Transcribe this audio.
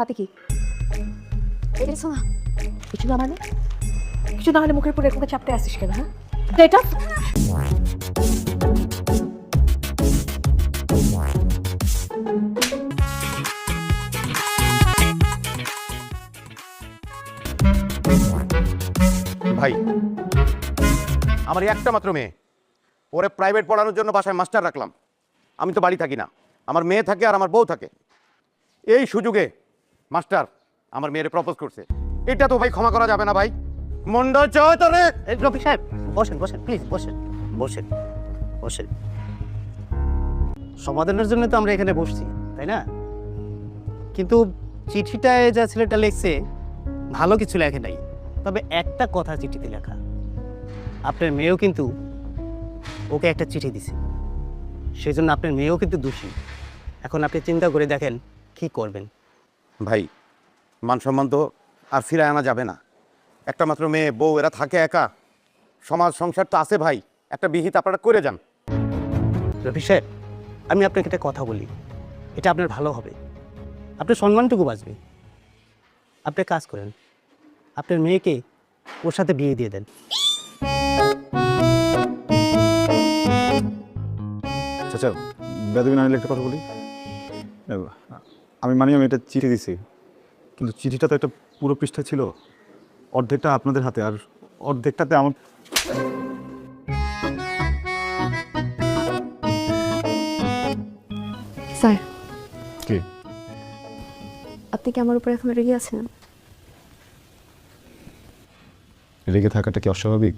হাতে কি? এটা কিছু না। কিছু না মানে? কিছু না হলে মুখের উপর এরকম চাপতে আসিস কেন? হ্যাঁ, এটা ভাই, আমার এই একটা মাত্র মেয়ে, ওরে প্রাইভেট পড়ানোর জন্য বাসায় মাস্টার রাখলাম। আমি তো বাড়ি থাকি না, আমার মেয়ে থাকে আর আমার বউ থাকে। এই সুযোগে মাস্টার আমার মেয়েরে প্রপোজ করছে, এটা তো ভাই ক্ষমা করা যাবে না ভাই। মন্ড চয় তোরে। রফিক সাহেব বসেন বসেন, প্লিজ বসেন বসেন বসেন। সমাধানের জন্য তো আমরা এখানে বসছি, তাই না? কিন্তু চিঠিটায় যা ছেলেটা লিখছে ভালো কিছু লেখে নাই, তবে একটা কথা চিঠিতে লেখা, আপনার মেয়েও কিন্তু ওকে একটা চিঠি দিছে, সেই জন্য আপনার মেয়েও কিন্তু দোষী। এখন আপনি চিন্তা করে দেখেন কি করবেন। ভাই, মান সম্মান তো আর ফিরায় আনা যাবে না। একটা মাত্র মেয়ে, বউ, এরা থাকে একা। সমাজ সংসার তো আছে ভাই, একটা বিহিত আপনারা করে যান। রফিক সাহেব, আমি আপনাকে একটা কথা বলি, এটা আপনার ভালো হবে, আপনার সম্মানটুকু বাঁচবে। আপনি কাজ করেন, আপনার মেয়েকে ওর সাথে বিয়ে দিয়ে দেন। আচ্ছা, বেদবিন আনিলে একটা কথা বলি। আমি মানি আমি এটা চিঠি দিছি, কিন্তু চিঠিটা তো একটা পুরো পৃষ্ঠা ছিল, অর্ধেকটা আপনাদের হাতে আর অর্ধেকটাতে আমার। স্যার, কি আপনি কি আমার উপর এখন রেগে আছেন? রেগে থাকাটা কি অস্বাভাবিক?